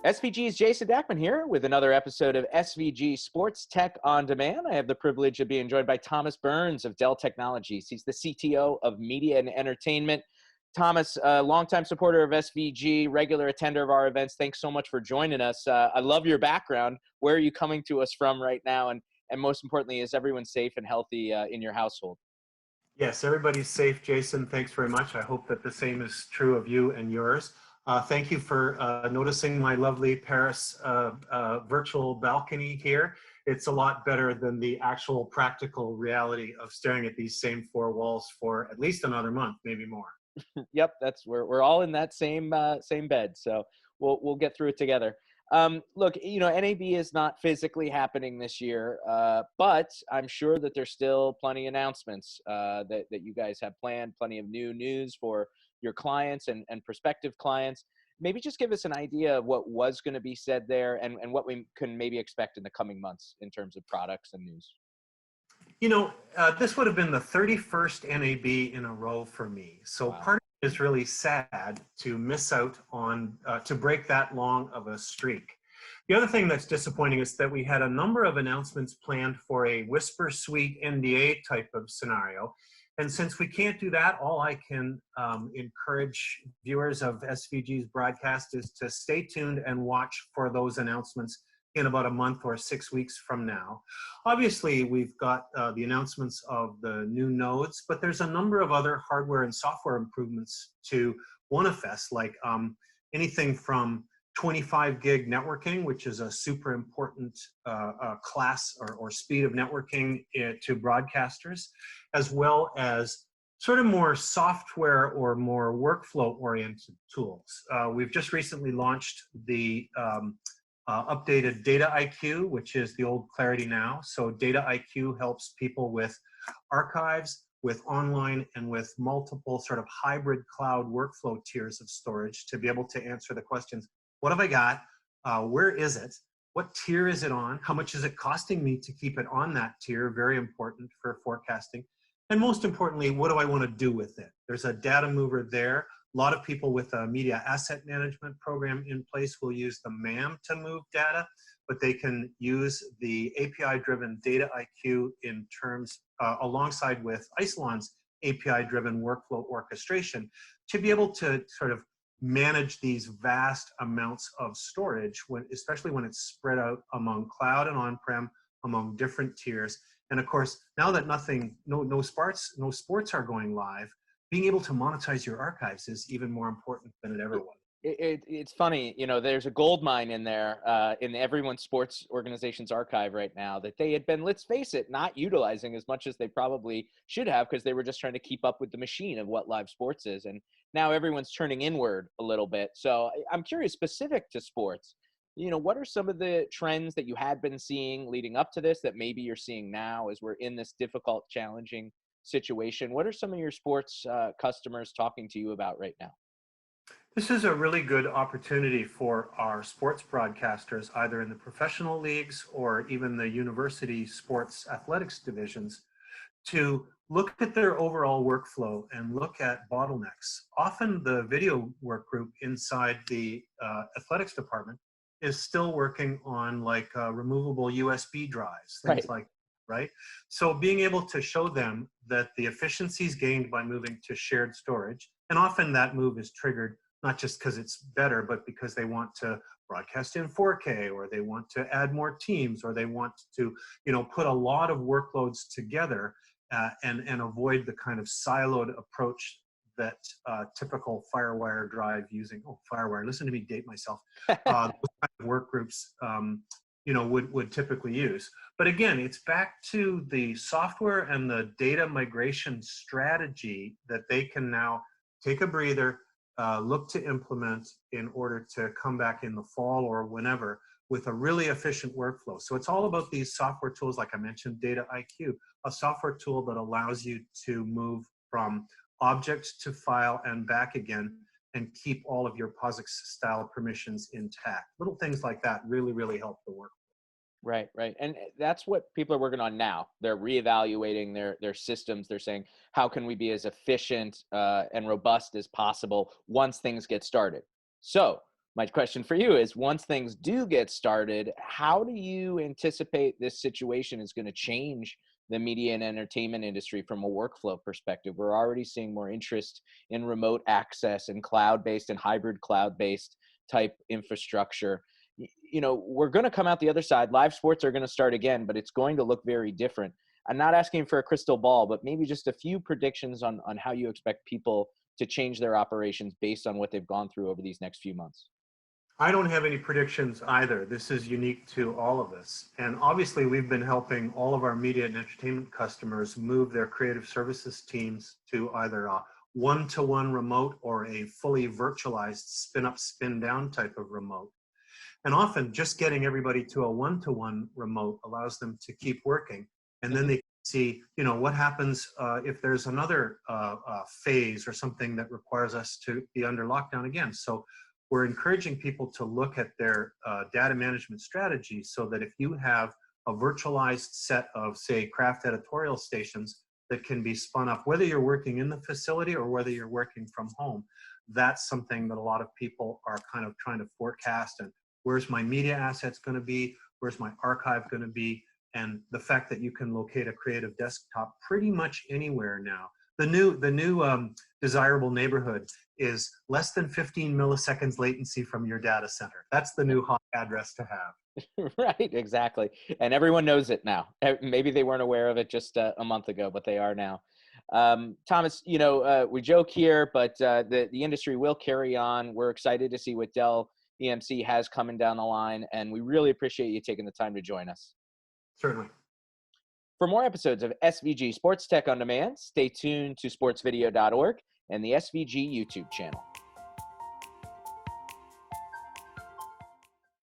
SVG's Jason Dachman here with another episode of SVG Sports Tech On Demand. I have the privilege of being joined by Thomas Burns of Dell Technologies. He's the CTO of Media and Entertainment. Thomas, a longtime supporter of SVG, regular attender of our events. Thanks so much for joining us. I love your background. Where are you coming to us from right now? And most importantly, is everyone safe and healthy in your household? Yes, everybody's safe, Jason. Thanks very much. I hope that the same is true of you and yours. Thank you for noticing my lovely Paris virtual balcony here. It's a lot better than the actual practical reality of staring at these same four walls for at least another month, maybe more. Yep, we're all in that same bed, so we'll get through it together. Look, NAB is not physically happening this year, but I'm sure that there's still plenty of announcements that you guys have planned, plenty of new news for your clients and prospective clients. Maybe just give us an idea of what was going to be said there and what we can maybe expect in the coming months in terms of products and news. This would have been the 31st NAB in a row for me. So Wow. Part of it is really sad to miss out on, to break that long of a streak. The other thing that's disappointing is that we had a number of announcements planned for a Whisper Suite NDA type of scenario. And since we can't do that, all I can encourage viewers of SVG's broadcast is to stay tuned and watch for those announcements in about a month or 6 weeks from now. Obviously, we've got the announcements of the new nodes, but there's a number of other hardware and software improvements to OneFS, like anything from 25 gig networking, which is a super important class or speed of networking to broadcasters, as well as sort of more software or more workflow-oriented tools. We've just recently launched the updated Data IQ, which is the old Clarity Now. So Data IQ helps people with archives, with online, and with multiple sort of hybrid cloud workflow tiers of storage to be able to answer the questions: what have I got? Where is it? What tier is it on? How much is it costing me to keep it on that tier? Very important for forecasting. And most importantly, what do I want to do with it? There's a data mover there. A lot of people with a media asset management program in place will use the MAM to move data, but they can use the API-driven Data IQ in terms, alongside with Isilon's API-driven workflow orchestration, to be able to sort of manage these vast amounts of storage, especially when it's spread out among cloud and on-prem, among different tiers. And of course, now that no sports are going live, being able to monetize your archives is even more important than it ever was. It's funny, there's a gold mine in there in everyone's sports organization's archive right now that they had been, let's face it, not utilizing as much as they probably should have, because they were just trying to keep up with the machine of what live sports is. And now everyone's turning inward a little bit. So I'm curious, specific to sports, what are some of the trends that you had been seeing leading up to this that maybe you're seeing now as we're in this difficult, challenging situation? What are some of your sports customers talking to you about right now? This is a really good opportunity for our sports broadcasters, either in the professional leagues or even the university sports athletics divisions, to look at their overall workflow and look at bottlenecks. Often the video work group inside the athletics department is still working on removable USB drives, things like right? So being able to show them that the efficiencies gained by moving to shared storage, and often that move is triggered not just because it's better, but because they want to broadcast in 4K, or they want to add more teams, or they want to, put a lot of workloads together and avoid the kind of siloed approach that typical FireWire drive using, FireWire, listen to me date myself, those kind of work groups would typically use. But again, it's back to the software and the data migration strategy that they can now take a breather, look to implement in order to come back in the fall or whenever with a really efficient workflow. So it's all about these software tools, like I mentioned, Data IQ, a software tool that allows you to move from object to file and back again and keep all of your POSIX style permissions intact. Little things like that really, really help the work. Right, right. And that's what people are working on now. They're reevaluating their systems. They're saying, how can we be as efficient and robust as possible once things get started? So My question for you is, once things do get started, how do you anticipate this situation is going to change the media and entertainment industry from a workflow perspective? We're already seeing more interest in remote access and cloud-based and hybrid cloud-based type infrastructure. We're going to come out the other side. Live sports are going to start again, but it's going to look very different. I'm not asking for a crystal ball, but maybe just a few predictions on how you expect people to change their operations based on what they've gone through over these next few months. I don't have any predictions either. This is unique to all of us. And obviously, we've been helping all of our media and entertainment customers move their creative services teams to either a one-to-one remote or a fully virtualized spin-up, spin-down type of remote. And often, just getting everybody to a one-to-one remote allows them to keep working. And then they see, what happens if there's another phase or something that requires us to be under lockdown again. So we're encouraging people to look at their data management strategy so that if you have a virtualized set of, say, craft editorial stations that can be spun up, whether you're working in the facility or whether you're working from home, that's something that a lot of people are kind of trying to forecast. And where's my media assets going to be? Where's my archive going to be? And the fact that you can locate a creative desktop pretty much anywhere now. The new desirable neighborhood is less than 15 milliseconds latency from your data center. That's the new hot address to have. Right, exactly. And everyone knows it now. Maybe they weren't aware of it just a month ago, but they are now. Thomas, we joke here, but the industry will carry on. We're excited to see what Dell EMC has coming down the line, and we really appreciate you taking the time to join us. Certainly. For more episodes of SVG Sports Tech On Demand, stay tuned to sportsvideo.org and the SVG YouTube channel.